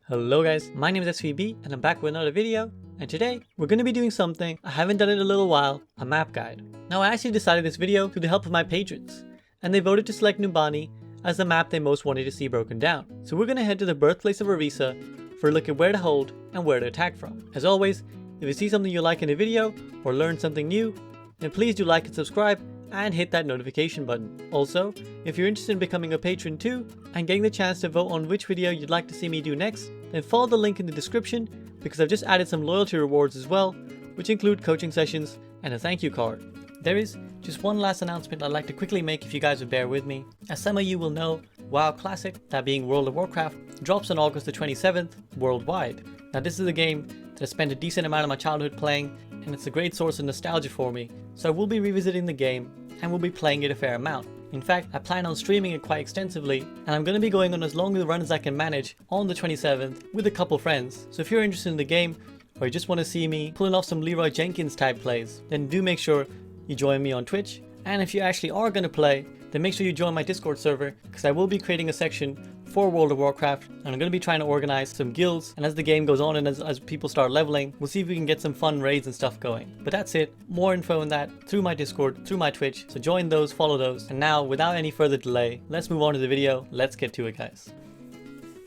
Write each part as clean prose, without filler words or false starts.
Hello guys, my name is SVB and I'm back with another video, and today we're going to be doing something I haven't done in a little while, a map guide. Now I actually decided this video through the help of my patrons, and they voted to select Numbani as the map they most wanted to see broken down. So we're going to head to the birthplace of Orisa for a look at where to hold and where to attack from. As always, if you see something you like in a video or learn something new, then please do like and subscribe and hit that notification button. Also, if you're interested in becoming a patron too and getting the chance to vote on which video you'd like to see me do next, then follow the link in the description because I've just added some loyalty rewards as well, which include coaching sessions and a thank you card. There is just one last announcement I'd like to quickly make if you guys would bear with me. As some of you will know, WoW Classic, that being World of Warcraft, drops on August the 27th worldwide. Now this is a game that I spent a decent amount of my childhood playing, and it's a great source of nostalgia for me, so I will be revisiting the game and will be playing it a fair amount. In fact, I plan on streaming it quite extensively, and I'm going to be going on as long a run as I can manage on the 27th with a couple friends. So if you're interested in the game, or you just want to see me pulling off some Leroy Jenkins type plays, then do make sure you join me on Twitch. And if you actually are going to play, then make sure you join my Discord server, because I will be creating a section for World of Warcraft, and I'm going to be trying to organize some guilds, and as the game goes on and as people start leveling, we'll see if we can get some fun raids and stuff going. But that's it. More info on that through my Discord, through my Twitch, so join those, follow those. And now, without any further delay, let's move on to the video. Let's get to it, guys.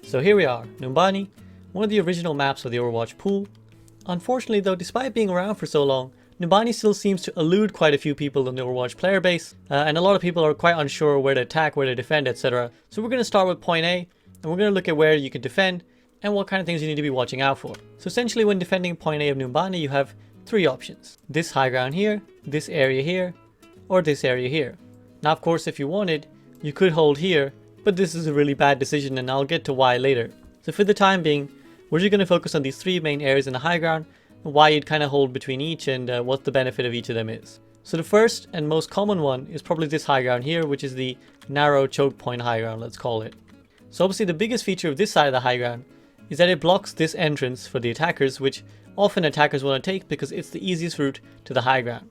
So here we are, Numbani, one of the original maps of the Overwatch pool. Unfortunately though, despite being around for so long, Numbani still seems to elude quite a few people in the Overwatch player base, and a lot of people are quite unsure where to attack, where to defend, etc. So we're going to start with point A, and we're going to look at where you can defend, and what kind of things you need to be watching out for. So essentially when defending point A of Numbani, you have three options. This high ground here, this area here, or this area here. Now of course if you wanted, you could hold here, but this is a really bad decision and I'll get to why later. So for the time being, we're just going to focus on these three main areas in the high ground, why you'd kind of hold between each, and what the benefit of each of them is. So the first and most common one is probably this high ground here, which is the narrow choke point high ground, let's call it. So obviously the biggest feature of this side of the high ground is that it blocks this entrance for the attackers, which often attackers want to take because it's the easiest route to the high ground.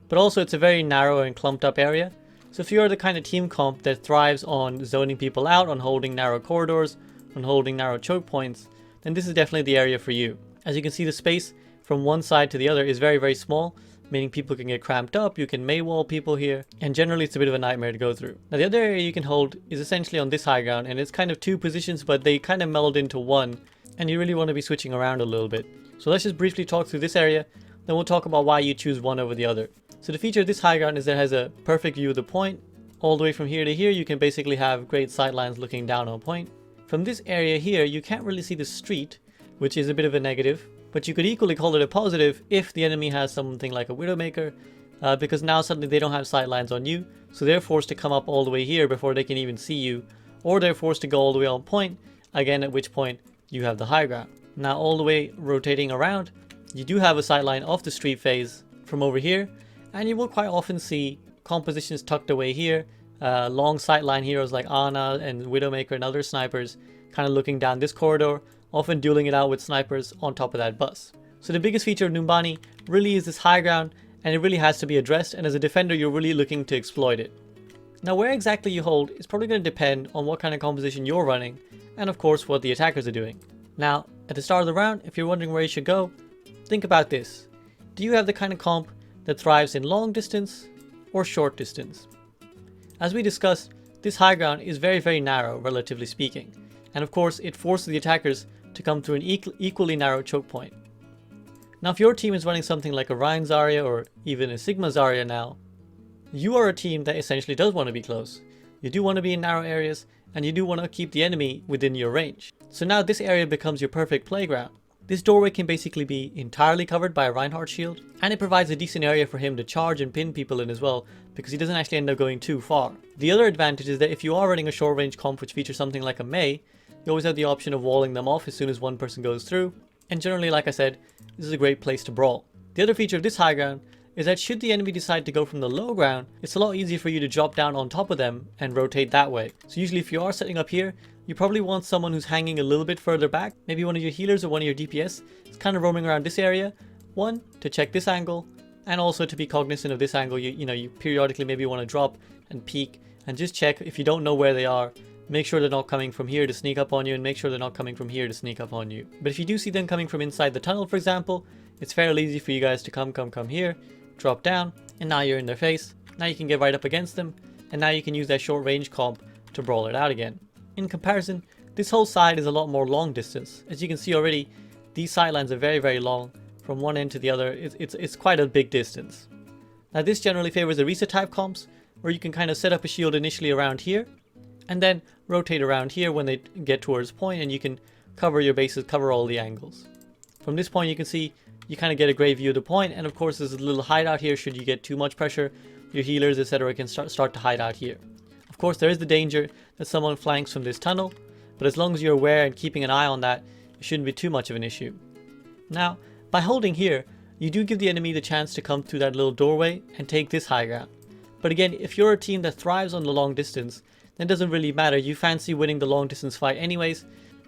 But also it's a very narrow and clumped up area. So if you're the kind of team comp that thrives on zoning people out, on holding narrow corridors, on holding narrow choke points, then this is definitely the area for you. As you can see, the space from one side to the other is very, very small, meaning people can get cramped up, you can Maywall people here, and generally it's a bit of a nightmare to go through. Now the other area you can hold is essentially on this high ground, and it's kind of two positions, but they kind of meld into one, and you really want to be switching around a little bit. So let's just briefly talk through this area, then we'll talk about why you choose one over the other. So the feature of this high ground is that it has a perfect view of the point. All the way from here to here, you can basically have great sightlines looking down on point. From this area here, you can't really see the street, which is a bit of a negative, but you could equally call it a positive if the enemy has something like a Widowmaker, because now suddenly they don't have sightlines on you, so they're forced to come up all the way here before they can even see you, or they're forced to go all the way on point, again at which point you have the high ground. Now all the way rotating around, you do have a sightline of the street phase from over here, and you will quite often see compositions tucked away here, long sightline heroes like Ana and Widowmaker and other snipers kind of looking down this corridor, often dueling it out with snipers on top of that bus. So the biggest feature of Numbani really is this high ground, and it really has to be addressed, and as a defender you're really looking to exploit it. Now where exactly you hold is probably going to depend on what kind of composition you're running, and of course what the attackers are doing. Now at the start of the round, if you're wondering where you should go, think about this. Do you have the kind of comp that thrives in long distance or short distance? As we discussed, this high ground is very, very narrow, relatively speaking, and of course it forces the attackers to come through an equally narrow choke point. Now if your team is running something like a Ryan Zarya or even a Sigma Zarya now, you are a team that essentially does want to be close. You do want to be in narrow areas, and you do want to keep the enemy within your range. So now this area becomes your perfect playground. This doorway can basically be entirely covered by a Reinhardt shield, and it provides a decent area for him to charge and pin people in as well, because he doesn't actually end up going too far. The other advantage is that if you are running a short range comp which features something like a Mei, you always have the option of walling them off as soon as one person goes through, and generally, like I said, this is a great place to brawl. The other feature of this high ground is that should the enemy decide to go from the low ground, it's a lot easier for you to drop down on top of them and rotate that way. So usually if you are setting up here, you probably want someone who's hanging a little bit further back, maybe one of your healers or one of your DPS is kind of roaming around this area, one, to check this angle, and also to be cognizant of this angle. You periodically maybe want to drop and peek and just check if you don't know where they are. Make sure they're not coming from here to sneak up on you, and make sure they're not coming from here to sneak up on you. But if you do see them coming from inside the tunnel, for example, it's fairly easy for you guys to come here, drop down, and now you're in their face. Now you can get right up against them, and now you can use that short range comp to brawl it out again. In comparison, this whole side is a lot more long distance. As you can see already, these sidelines are very long. From one end to the other, it's quite a big distance. Now this generally favors the reset type comps, where you can kind of set up a shield initially around here, and then rotate around here when they get towards point, and you can cover your bases, cover all the angles. From this point you can see you kind of get a great view of the point, and of course there's a little hideout here should you get too much pressure. Your healers, etc. can start to hide out here. Of course there is the danger that someone flanks from this tunnel, but as long as you're aware and keeping an eye on that, it shouldn't be too much of an issue. Now, by holding here, you do give the enemy the chance to come through that little doorway and take this high ground. But again, if you're a team that thrives on the long distance, then it doesn't really matter. You fancy winning the long distance fight anyways,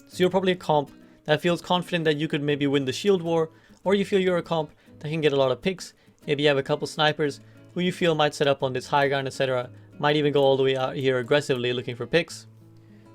so you're probably a comp that feels confident that you could maybe win the shield war, or you feel you're a comp that can get a lot of picks. Maybe you have a couple snipers who you feel might set up on this high ground, etc. Might even go all the way out here aggressively looking for picks.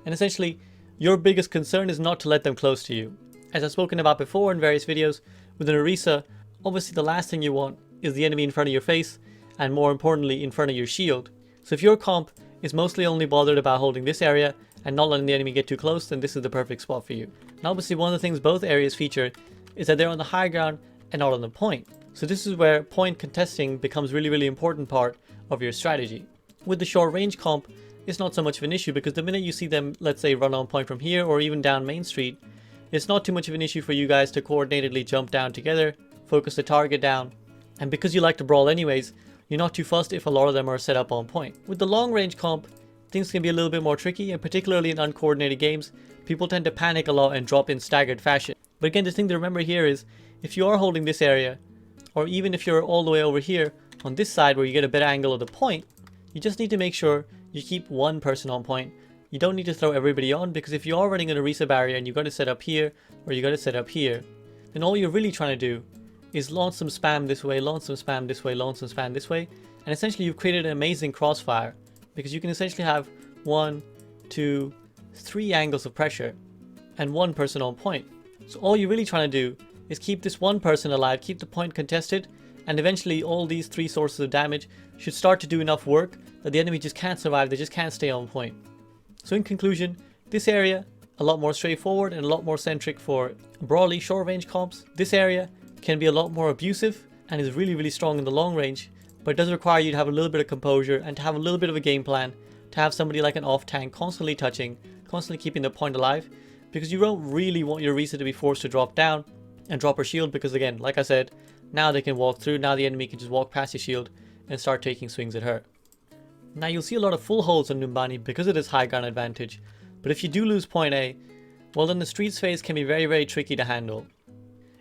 And essentially, your biggest concern is not to let them close to you. As I've spoken about before in various videos, with an Orisa, obviously the last thing you want is the enemy in front of your face, and more importantly in front of your shield. So if your comp is mostly only bothered about holding this area and not letting the enemy get too close, then this is the perfect spot for you. And obviously one of the things both areas feature is that they're on the high ground and not on the point. So this is where point contesting becomes really important part of your strategy. With the short range comp, it's not so much of an issue, because the minute you see them, let's say, run on point from here or even down main street, it's not too much of an issue for you guys to coordinatedly jump down together, focus the target down, and because you like to brawl anyways, you're not too fussed if a lot of them are set up on point. With the long range comp, things can be a little bit more tricky, and particularly in uncoordinated games, people tend to panic a lot and drop in staggered fashion. But again, the thing to remember here is, if you are holding this area, or even if you're all the way over here on this side where you get a better angle of the point, you just need to make sure you keep one person on point. You don't need to throw everybody on, because if you are running an Orisa barrier and you got to set up here or you got to set up here, then all you're really trying to do is launch some spam this way, launch some spam this way, launch some spam this way, and essentially you've created an amazing crossfire, because you can essentially have 1, 2, 3 angles of pressure and one person on point. So all you're really trying to do is keep this one person alive, keep the point contested, and eventually all these 3 sources of damage should start to do enough work that the enemy just can't survive, they just can't stay on point. So in conclusion, this area, a lot more straightforward and a lot more centric for broadly short range comps. This area can be a lot more abusive and is really strong in the long range, but it does require you to have a little bit of composure and to have a little bit of a game plan, to have somebody like an off tank constantly touching, constantly keeping the point alive, because you don't really want your Orisa to be forced to drop down and drop her shield, because again, like I said, now they can walk through, now the enemy can just walk past your shield and start taking swings at her. Now you'll see a lot of full holds on Numbani because of this high ground advantage, but if you do lose point A, well then the streets phase can be very tricky to handle.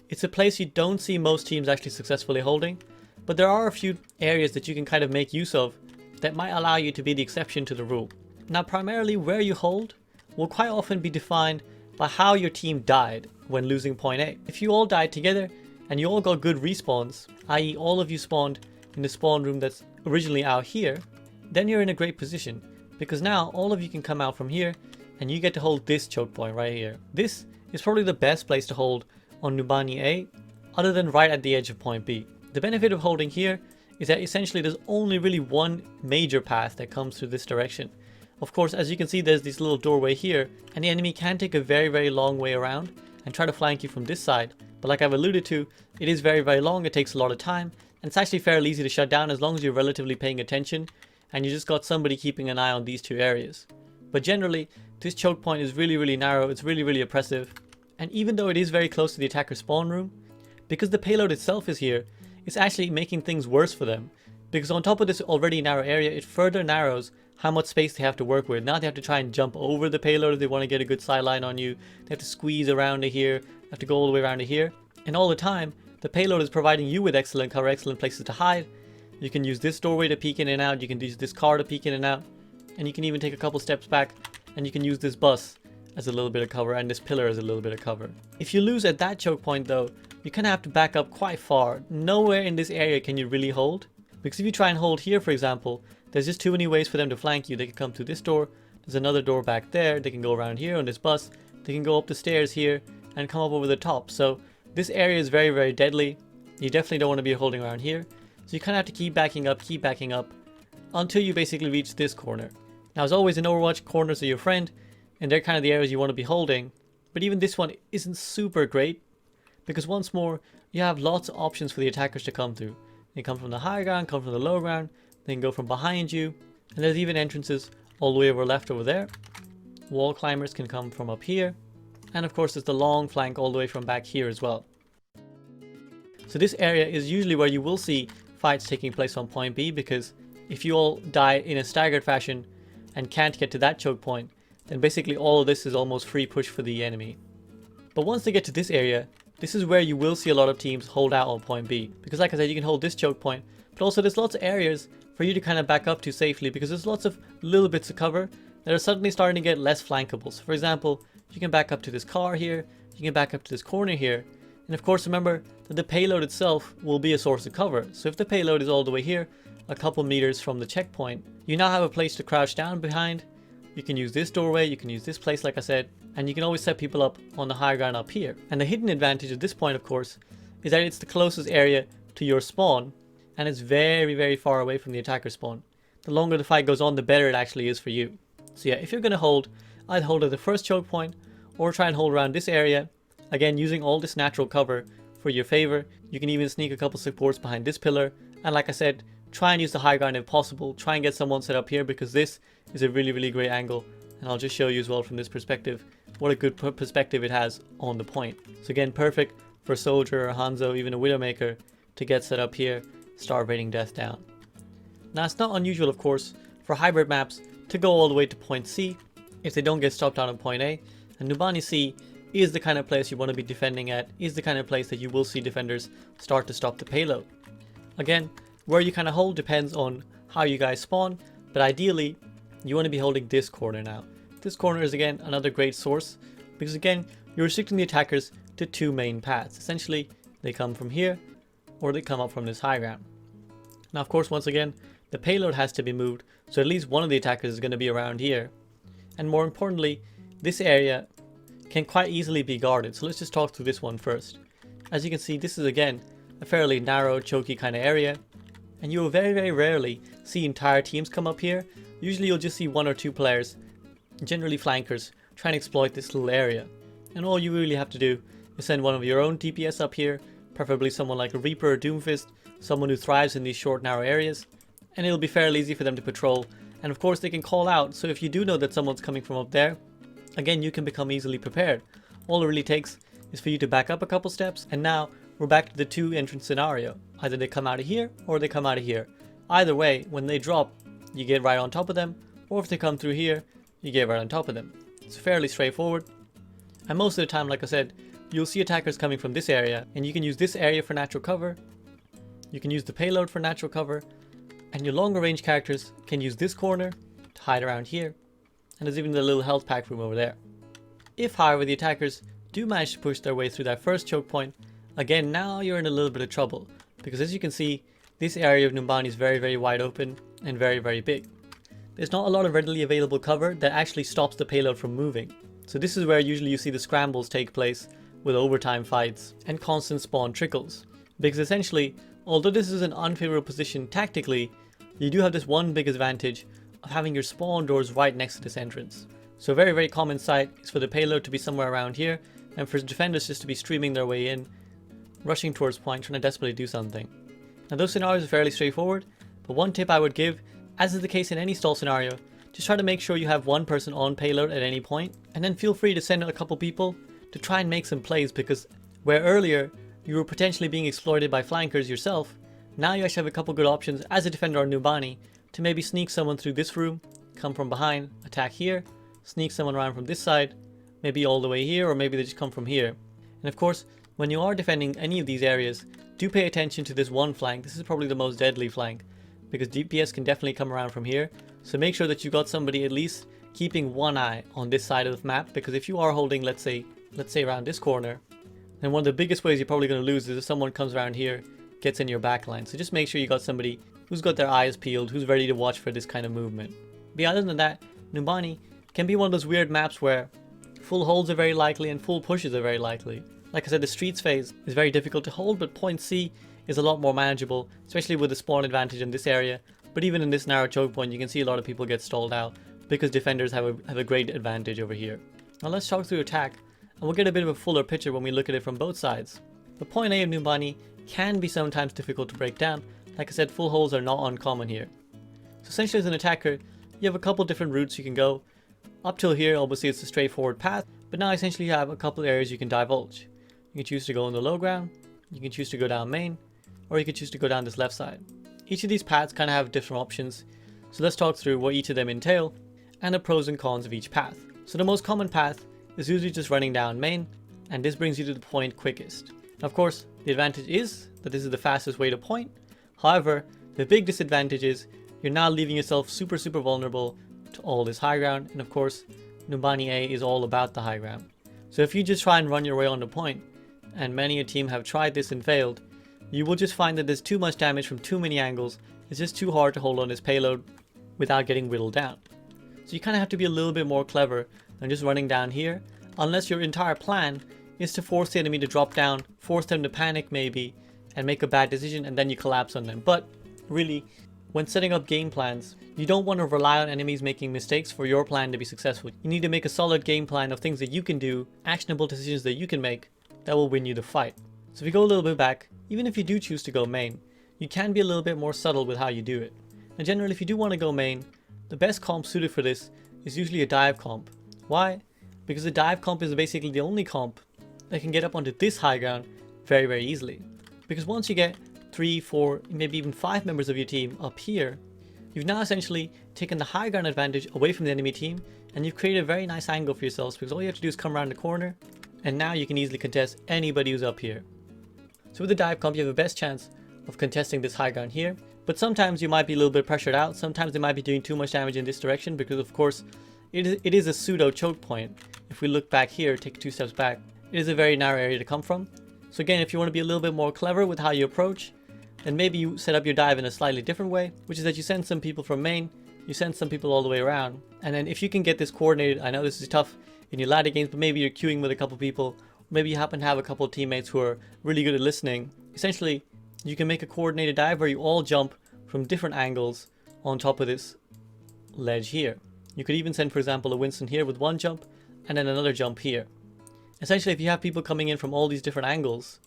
It's a place you don't see most teams actually successfully holding, but there are a few areas that you can kind of make use of that might allow you to be the exception to the rule. Now primarily where you hold will quite often be defined by how your team died when losing point A. If you all died together and you all got good respawns, i.e. all of you spawned in the spawn room that's originally out here, then you're in a great position, because now all of you can come out from here and you get to hold this choke point right here. This is probably the best place to hold on Numbani A, other than right at the edge of point B. The benefit of holding here is that essentially there's only really one major path that comes through this direction. Of course, as you can see, there's this little doorway here, and the enemy can take a very long way around and try to flank you from this side. But like I've alluded to, it is very long, it takes a lot of time, and it's actually fairly easy to shut down as long as you're relatively paying attention and you just got somebody keeping an eye on these 2 areas. But generally, this choke point is really narrow, it's really oppressive, and even though it is very close to the attacker spawn room, because the payload itself is here, it's actually making things worse for them, because on top of this already narrow area, it further narrows how much space they have to work with. Now they have to try and jump over the payload if they want to get a good sideline on you, they have to squeeze around to here, they have to go all the way around to here, and all the time, the payload is providing you with excellent cover, excellent places to hide. You can use this doorway to peek in and out, you can use this car to peek in and out, and you can even take a couple steps back and you can use this bus as a little bit of cover and this pillar as a little bit of cover. If you lose at that choke point though, you kind of have to back up quite far. Nowhere in this area can you really hold, because if you try and hold here for example, There's just too many ways for them to flank you. They can come through this door. There's another door back there. They can go around here on this bus. They can go up the stairs here and come up over the top. So this area is very, very deadly. You definitely don't want to be holding around here. So you kind of have to keep backing up until you basically reach this corner. Now, as always in Overwatch, corners are your friend, and they're kind of the areas you want to be holding. But even this one isn't super great, because once more, you have lots of options for the attackers to come through. They come from the high ground, come from the low ground, they can go from behind you, and there's even entrances all the way over left over there. Wall climbers can come from up here, and of course there's the long flank all the way from back here as well. So this area is usually where you will see fights taking place on point B, because if you all die in a staggered fashion and can't get to that choke point, then basically all of this is almost free push for the enemy. But once they get to this area, this is where you will see a lot of teams hold out on point B, because like I said, you can hold this choke point, but also there's lots of areas for you to kind of back up to safely, because there's lots of little bits of cover that are suddenly starting to get less flankable. So for example, you can back up to this car here, you can back up to this corner here, and of course remember that the payload itself will be a source of cover. So if the payload is all the way here, a couple meters from the checkpoint, you now have a place to crouch down behind. You can use this doorway, you can use this place like I said, and you can always set people up on the high ground up here. And the hidden advantage of this point, of course, is that it's the closest area to your spawn, and it's very, very far away from the attacker spawn. The longer the fight goes on, the better it actually is for you. So yeah, if you're going to hold, I'd hold at the first choke point, or try and hold around this area, again using all this natural cover for your favor. You can even sneak a couple supports behind this pillar, and like I said, try and use the high ground if possible. Try and get someone set up here, because this is a really, really great angle, and I'll just show you as well from this perspective what a good perspective it has on the point. So again, perfect for a soldier or Hanzo, even a Widowmaker, to get set up here, start raining death down. Now it's not unusual, of course, for hybrid maps to go all the way to point C if they don't get stopped down at point A, and Numbani C is the kind of place you want to be defending at, is the kind of place that you will see defenders start to stop the payload. Again, where you kind of hold depends on how you guys spawn, but ideally you want to be holding this corner now. This corner is again another great source, because again you're restricting the attackers to two main paths. Essentially they come from here or they come up from this high ground. Now of course, once again, the payload has to be moved, so at least one of the attackers is going to be around here, and more importantly, this area can quite easily be guarded. So let's just talk through this one first. As you can see, this is again a fairly narrow, choky kind of area, and you will very, very rarely see entire teams come up here. Usually you'll just see one or two players, generally flankers, trying to exploit this little area. And all you really have to do is send one of your own DPS up here, preferably someone like a Reaper or Doomfist, someone who thrives in these short, narrow areas, and it'll be fairly easy for them to patrol. And of course they can call out, so if you do know that someone's coming from up there, again you can become easily prepared. All it really takes is for you to back up a couple steps, and now we're back to the two entrance scenario. Either they come out of here or they come out of here. Either way, when they drop, you get right on top of them, or if they come through here, you get right on top of them. It's fairly straightforward, and most of the time, like I said, you'll see attackers coming from this area, and you can use this area for natural cover, you can use the payload for natural cover, and your longer range characters can use this corner to hide around here, and there's even the little health pack room over there. If however the attackers do manage to push their way through that first choke point, again now you're in a little bit of trouble, because as you can see, this area of Numbani is very, very wide open and very, very big. There's not a lot of readily available cover that actually stops the payload from moving. So this is where usually you see the scrambles take place with overtime fights and constant spawn trickles. Because essentially, although this is an unfavorable position tactically, you do have this one big advantage of having your spawn doors right next to this entrance. So a very, very common sight is for the payload to be somewhere around here, and for defenders just to be streaming their way in, rushing towards point, trying to desperately do something. Now those scenarios are fairly straightforward, but one tip I would give, as is the case in any stall scenario, just try to make sure you have one person on payload at any point, and then feel free to send out a couple people to try and make some plays, because where earlier you were potentially being exploited by flankers yourself, now you actually have a couple good options as a defender on Numbani to maybe sneak someone through this room, come from behind, attack here, sneak someone around from this side, maybe all the way here, or maybe they just come from here. And of course, when you are defending any of these areas, do pay attention to this one flank. This is probably the most deadly flank, because DPS can definitely come around from here. So make sure that you got somebody at least keeping one eye on this side of the map, because if you are holding, let's say around this corner, then one of the biggest ways you're probably going to lose is if someone comes around here, gets in your back line. So just make sure you got somebody who's got their eyes peeled, who's ready to watch for this kind of movement. But other than that, Numbani can be one of those weird maps where full holds are very likely and full pushes are very likely. Like I said, the streets phase is very difficult to hold, but point C is a lot more manageable, especially with the spawn advantage in this area. But even in this narrow choke point, you can see a lot of people get stalled out because defenders have a great advantage over here. Now let's talk through attack, and we'll get a bit of a fuller picture when we look at it from both sides. The point A of Numbani can be sometimes difficult to break down. Like I said, full holes are not uncommon here. So essentially as an attacker, you have a couple different routes you can go. Up till here, obviously it's a straightforward path, but now essentially you have a couple areas you can divulge. You can choose to go on the low ground, you can choose to go down main, or you can choose to go down this left side. Each of these paths kind of have different options, so let's talk through what each of them entail and the pros and cons of each path. So the most common path is usually just running down main, and this brings you to the point quickest. Now, of course, the advantage is that this is the fastest way to point. However, the big disadvantage is you're now leaving yourself super vulnerable to all this high ground, and of course, Numbani A is all about the high ground. So if you just try and run your way on the point, and many a team have tried this and failed, you will just find that there's too much damage from too many angles. It's just too hard to hold on this payload without getting whittled down. So you kind of have to be a little bit more clever than just running down here, unless your entire plan is to force the enemy to drop down, force them to panic maybe, and make a bad decision, and then you collapse on them. But really, when setting up game plans, you don't want to rely on enemies making mistakes for your plan to be successful. You need to make a solid game plan of things that you can do, actionable decisions that you can make, that will win you the fight. So if you go a little bit back, even if you do choose to go main, you can be a little bit more subtle with how you do it. And generally, if you do want to go main, the best comp suited for this is usually a dive comp. Why? Because the dive comp is basically the only comp that can get up onto this high ground very easily. Because once you get 3, 4, maybe even 5 members of your team up here, you've now essentially taken the high ground advantage away from the enemy team, and you've created a very nice angle for yourselves, because all you have to do is come around the corner, and now you can easily contest anybody who's up here. So with the dive comp, you have the best chance of contesting this high ground here, but sometimes you might be a little bit pressured out. Sometimes they might be doing too much damage in this direction, because of course it is a pseudo choke point. If we look back here, take 2 steps back, it is a very narrow area to come from. So again, if you want to be a little bit more clever with how you approach, then maybe you set up your dive in a slightly different way, which is that you send some people from main, you send some people all the way around, and then if you can get this coordinated, I know this is tough in your ladder games, but maybe you're queuing with a couple people, maybe you happen to have a couple of teammates who are really good at listening. Essentially, you can make a coordinated dive where you all jump from different angles on top of this ledge here. You could even send, for example, a Winston here with one jump and then another jump here. Essentially, if you have people coming in from all these different angles,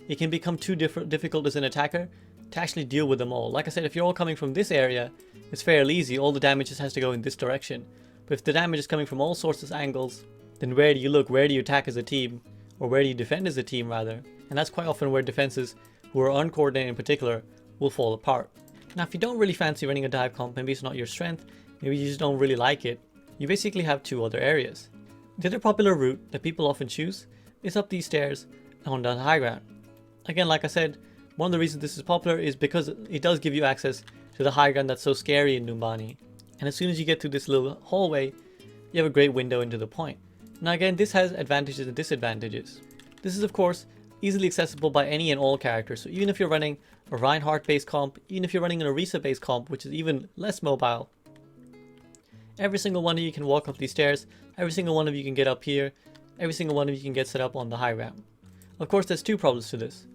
it can become too difficult as an attacker to actually deal with them all. Like I said, if you're all coming from this area, it's fairly easy. All the damage just has to go in this direction. But if the damage is coming from all sorts of angles, then where do you look? Where do you attack as a team? Or where do you defend as a team, rather? And that's quite often where defenses, who are uncoordinated in particular, will fall apart. Now, if you don't really fancy running a dive comp, maybe it's not your strength, maybe you just don't really like it, you basically have 2 other areas. The other popular route that people often choose is up these stairs on the high ground. Again, like I said, one of the reasons this is popular is because it does give you access to the high ground that's so scary in Numbani. And as soon as you get through this little hallway, you have a great window into the point. Now again, this has advantages and disadvantages. This is of course easily accessible by any and all characters. So even if you're running a Reinhardt based comp, even if you're running an Orisa based comp, which is even less mobile, every single one of you can walk up these stairs, every single one of you can get up here, every single one of you can get set up on the high ground. Of course, there's 2 problems to this.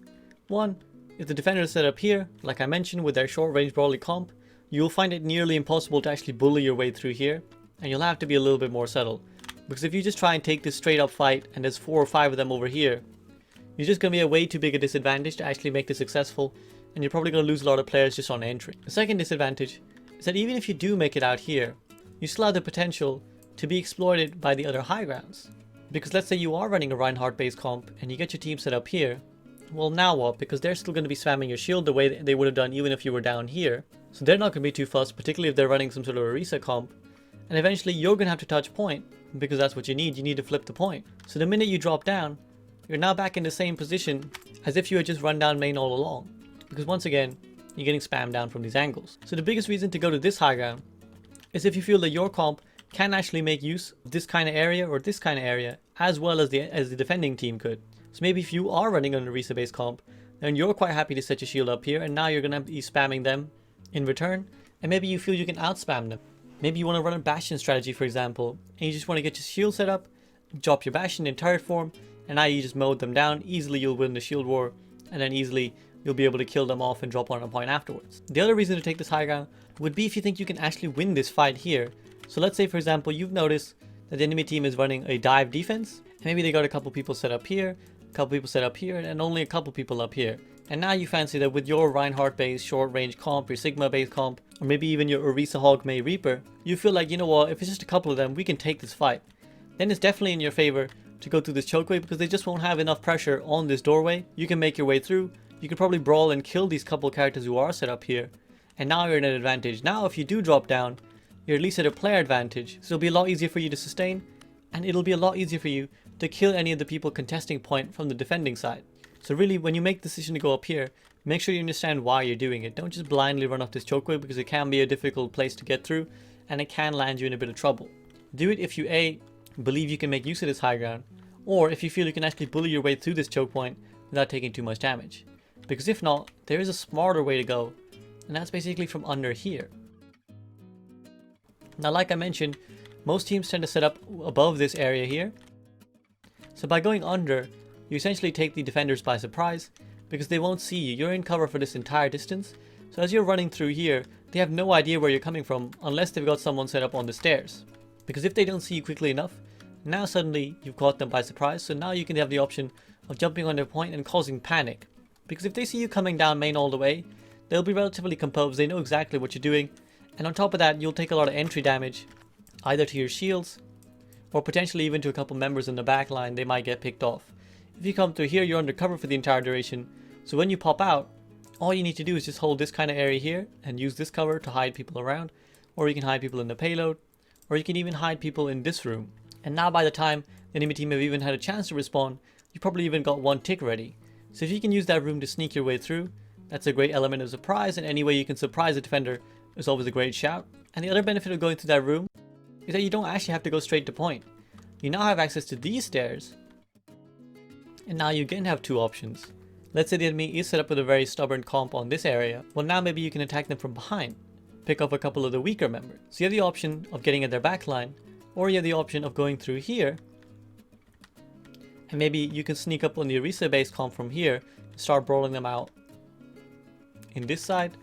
One, if the defender is set up here, like I mentioned with their short range brawly comp, you'll find it nearly impossible to actually bully your way through here, and you'll have to be a little bit more subtle. Because if you just try and take this straight up fight and there's 4 or 5 of them over here, you're just going to be a way too big a disadvantage to actually make this successful, and you're probably going to lose a lot of players just on entry. The second disadvantage is that even if you do make it out here, you still have the potential to be exploited by the other high grounds. Because let's say you are running a Reinhardt based comp and you get your team set up here, well now what? Because they're still going to be spamming your shield the way they would have done even if you were down here. So they're not going to be too fussed, particularly if they're running some sort of Orisa comp. And eventually you're going to have to touch point, because that's what you need to flip the point. So the minute you drop down, you're now back in the same position as if you had just run down main all along. Because once again, you're getting spammed down from these angles. So the biggest reason to go to this high ground is if you feel that your comp can actually make use of this kind of area or this kind of area as well as the defending team could. So maybe if you are running an Orisa based comp, then you're quite happy to set your shield up here, and now you're going to be spamming them in return, and maybe you feel you can outspam them. Maybe you want to run a Bastion strategy, for example, and you just want to get your shield set up, drop your Bastion in turret form, and now you just mowed them down. Easily you'll win the shield war, and then easily you'll be able to kill them off and drop on a point afterwards. The other reason to take this high ground would be if you think you can actually win this fight here. So let's say, for example, you've noticed that the enemy team is running a dive defense, and maybe they got a couple people set up here, a couple people set up here, and only a couple people up here. And now you fancy that with your Reinhardt based short range comp, your Sigma based comp, or maybe even your Orisa Hog May Reaper, you feel like, you know what, if it's just a couple of them, we can take this fight. Then it's definitely in your favor to go through this chokeway, because they just won't have enough pressure on this doorway. You can make your way through, you can probably brawl and kill these couple characters who are set up here, and now you're in an advantage. Now if you do drop down, you're at least at a player advantage, so it'll be a lot easier for you to sustain, and it'll be a lot easier for you to kill any of the people contesting point from the defending side. So really, when you make the decision to go up here, make sure you understand why you're doing it. Don't just blindly run off this chokeway, because it can be a difficult place to get through, and it can land you in a bit of trouble. Do it if you A, believe you can make use of this high ground, or if you feel you can actually bully your way through this choke point without taking too much damage. Because if not, there is a smarter way to go, and that's basically from under here. Now, like I mentioned, most teams tend to set up above this area here. So by going under, you essentially take the defenders by surprise, because they won't see you. You're in cover for this entire distance. So as you're running through here, they have no idea where you're coming from unless they've got someone set up on the stairs. Because if they don't see you quickly enough, now suddenly you've caught them by surprise. So now you can have the option of jumping on their point and causing panic. Because if they see you coming down main all the way, they'll be relatively composed. They know exactly what you're doing. And on top of that, you'll take a lot of entry damage, either to your shields, or potentially even to a couple members in the back line. They might get picked off. If you come through here, you're under cover for the entire duration. So when you pop out, all you need to do is just hold this kind of area here and use this cover to hide people around. Or you can hide people in the payload, or you can even hide people in this room. And now by the time the enemy team have even had a chance to respawn, you probably even got one tick ready. So if you can use that room to sneak your way through, that's a great element of surprise, and any way you can surprise a defender is always a great shout. And the other benefit of going through that room is that you don't actually have to go straight to point. You now have access to these stairs, and now you again have two options. Let's say the enemy is set up with a very stubborn comp on this area. Well, now maybe you can attack them from behind, pick off a couple of the weaker members. So you have the option of getting at their backline, or you have the option of going through here, and maybe you can sneak up on the Orisa based comp from here and start brawling them out in this side.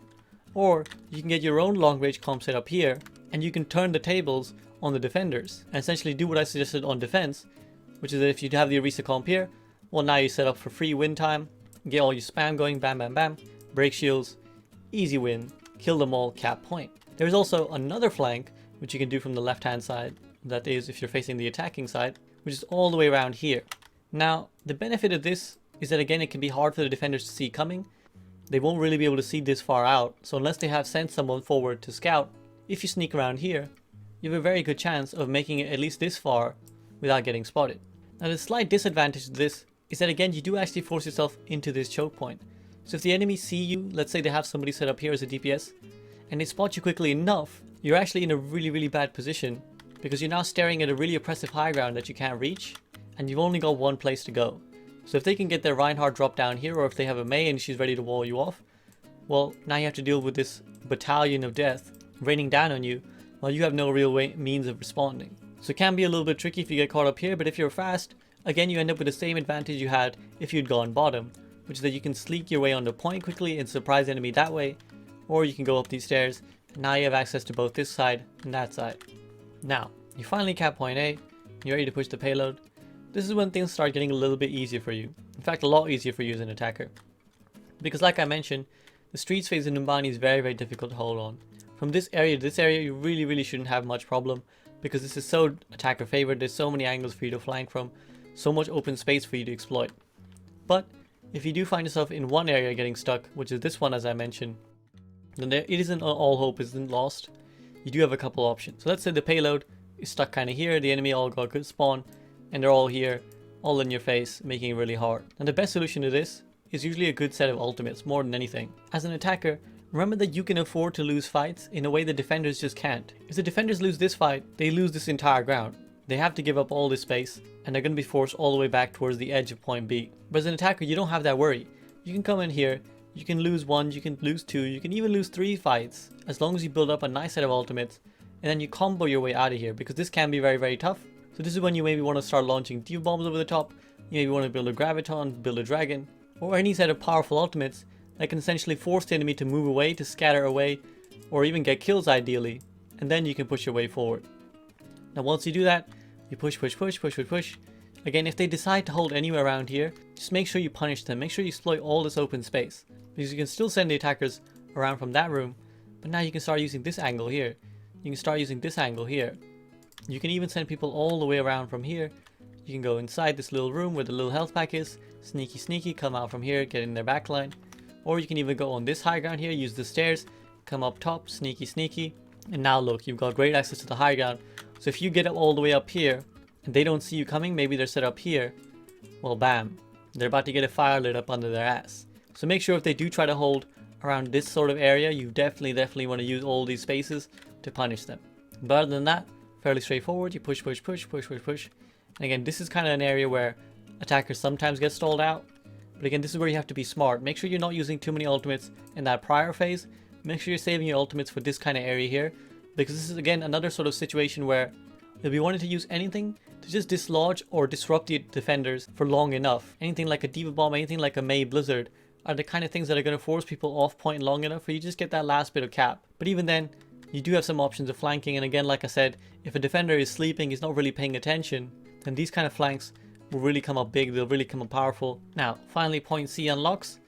Or you can get your own long range comp set up here, and you can turn the tables on the defenders and essentially do what I suggested on defense, which is that if you have the Orisa comp here, well, now you set up for free win time, get all your spam going, bam bam bam, break shields, easy win, kill them all, cap point. There's also another flank which you can do from the left hand side, that is if you're facing the attacking side, which is all the way around here. Now the benefit of this is that again it can be hard for the defenders to see coming. They won't really be able to see this far out, so unless they have sent someone forward to scout, if you sneak around here, you have a very good chance of making it at least this far without getting spotted. Now the slight disadvantage to this is that again you do actually force yourself into this choke point. So if the enemy see you, let's say they have somebody set up here as a DPS, and they spot you quickly enough, you're actually in a really bad position, because you're now staring at a really oppressive high ground that you can't reach, and you've only got one place to go. So if they can get their Reinhardt drop down here, or if they have a Mei and she's ready to wall you off, well, now you have to deal with this battalion of death raining down on you while you have no real means of responding. So it can be a little bit tricky if you get caught up here, but if you're fast, again you end up with the same advantage you had if you'd gone bottom, which is that you can sleek your way onto point quickly and surprise the enemy that way, or you can go up these stairs, and now you have access to both this side and that side. Now, you finally cap point A, you're ready to push the payload. This is when things start getting a little bit easier for you. In fact, a lot easier for you as an attacker. Because like I mentioned, the streets phase in Numbani is very difficult to hold on. From this area to this area, you really shouldn't have much problem, because this is so attacker favored. There's so many angles for you to flank from, so much open space for you to exploit. But if you do find yourself in one area getting stuck, which is this one as I mentioned, then it isn't all hope isn't lost. You do have a couple options. So let's say the payload is stuck kind of here, the enemy all got good spawn, and they're all here, all in your face, making it really hard. And the best solution to this is usually a good set of ultimates, more than anything. As an attacker, remember that you can afford to lose fights in a way the defenders just can't. If the defenders lose this fight, they lose this entire ground. They have to give up all this space, and they're going to be forced all the way back towards the edge of point B. But as an attacker, you don't have that worry. You can come in here, You can lose 1, you can lose 2, you can even lose 3 fights, as long as you build up a nice set of ultimates, and then you combo your way out of here, because this can be very, very tough. So this is when you maybe want to start launching div bombs over the top, you maybe want to build a graviton, build a dragon, or any set of powerful ultimates that can essentially force the enemy to move away, to scatter away, or even get kills ideally, and then you can push your way forward. Now once you do that, you push. Again, if they decide to hold anywhere around here, just make sure you punish them, make sure you exploit all this open space, because you can still send the attackers around from that room, but now you can start using this angle here, you can start using this angle here. You can even send people all the way around from here. You can go inside this little room where the little health pack is, sneaky, come out from here, get in their backline. Or you can even go on this high ground here, use the stairs, come up top, sneaky. And now look, you've got great access to the high ground. So if you get up all the way up here, and they don't see you coming, maybe they're set up here, well bam, they're about to get a fire lit up under their ass. So make sure if they do try to hold around this sort of area, you definitely want to use all these spaces to punish them. But other than that, fairly straightforward. You push. And again, this is kind of an area where attackers sometimes get stalled out. But again, this is where you have to be smart. Make sure you're not using too many ultimates in that prior phase. Make sure you're saving your ultimates for this kind of area here. Because this is again another sort of situation where you'll be wanting to use anything to just dislodge or disrupt the defenders for long enough. Anything like a Diva Bomb, anything like a May Blizzard are the kind of things that are going to force people off point long enough for you to just get that last bit of cap. But even then, you do have some options of flanking, and again, like I said, if a defender is sleeping, he's not really paying attention, then these kind of flanks will really come up big, they'll really come up powerful. Now, finally, point C unlocks,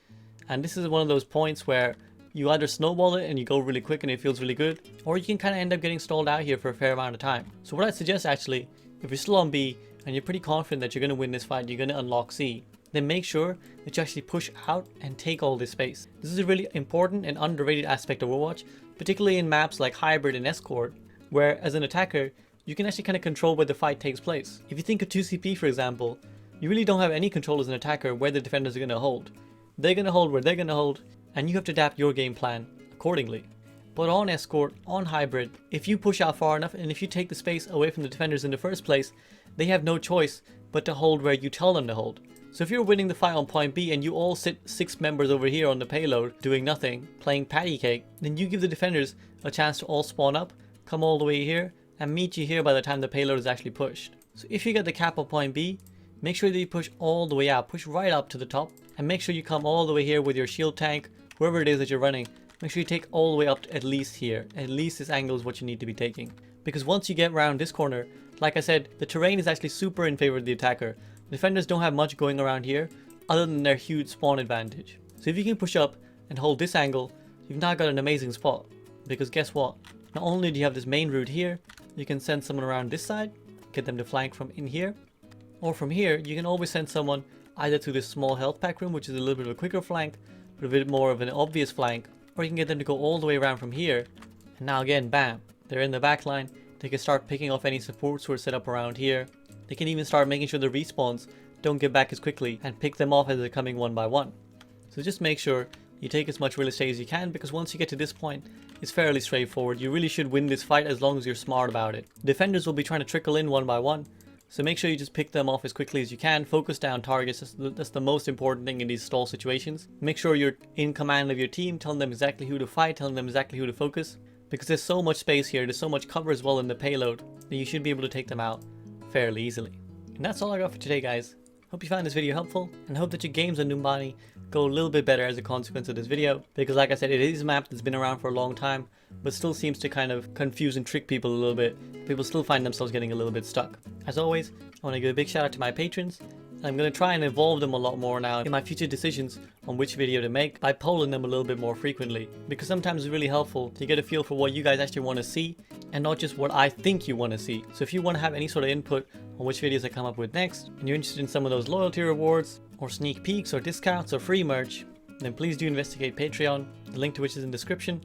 and this is one of those points where you either snowball it and you go really quick and it feels really good, or you can kind of end up getting stalled out here for a fair amount of time. So what I'd suggest actually, if you're still on B and you're pretty confident that you're going to win this fight, you're going to unlock C, then make sure that you actually push out and take all this space. This is a really important and underrated aspect of Overwatch, particularly in maps like Hybrid and Escort, where as an attacker, you can actually kind of control where the fight takes place. If you think of 2CP for example, you really don't have any control as an attacker where the defenders are going to hold. They're going to hold where they're going to hold, and you have to adapt your game plan accordingly. But on Escort, on Hybrid, if you push out far enough and if you take the space away from the defenders in the first place, they have no choice but to hold where you tell them to hold. So if you're winning the fight on point B and you all sit 6 members over here on the payload doing nothing, playing patty cake, then you give the defenders a chance to all spawn up, come all the way here, and meet you here by the time the payload is actually pushed. So if you get the cap on point B, make sure that you push all the way out, push right up to the top, and make sure you come all the way here with your shield tank, whoever it is that you're running, make sure you take all the way up to at least here. At least this angle is what you need to be taking. Because once you get around this corner, like I said, the terrain is actually super in favor of the attacker. Defenders don't have much going around here other than their huge spawn advantage. So if you can push up and hold this angle, you've now got an amazing spot. Because guess what? Not only do you have this main route here, you can send someone around this side, get them to flank from in here, or from here you can always send someone either to this small health pack room, which is a little bit of a quicker flank, but a bit more of an obvious flank, or you can get them to go all the way around from here, and now again, bam, they're in the back line. They can start picking off any supports who are set up around here. They can even start making sure the respawns don't get back as quickly and pick them off as they're coming one by one. So just make sure you take as much real estate as you can, because once you get to this point, it's fairly straightforward. You really should win this fight as long as you're smart about it. Defenders will be trying to trickle in one by one, so make sure you just pick them off as quickly as you can. Focus down targets, that's the most important thing in these stall situations. Make sure you're in command of your team, telling them exactly who to fight, telling them exactly who to focus. Because there's so much space here, there's so much cover as well in the payload, that you should be able to take them out fairly easily. And that's all I got for today, guys. Hope you found this video helpful, and hope that your games on Numbani go a little bit better as a consequence of this video. Because like I said, it is a map that's been around for a long time, but still seems to kind of confuse and trick people a little bit. People still find themselves getting a little bit stuck. As always, I want to give a big shout out to my patrons. I'm going to try and evolve them a lot more now in my future decisions on which video to make by polling them a little bit more frequently, because sometimes it's really helpful to get a feel for what you guys actually want to see and not just what I think you want to see. So if you want to have any sort of input on which videos I come up with next, and you're interested in some of those loyalty rewards or sneak peeks or discounts or free merch, then please do investigate Patreon, the link to which is in the description,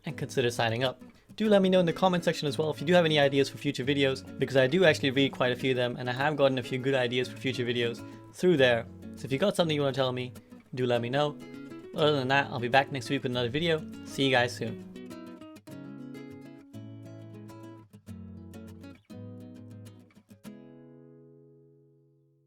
and consider signing up. Do let me know in the comment section as well if you do have any ideas for future videos, because I do actually read quite a few of them and I have gotten a few good ideas for future videos through there. So if you got something you want to tell me, do let me know. Other than that, I'll be back next week with another video. See you guys soon.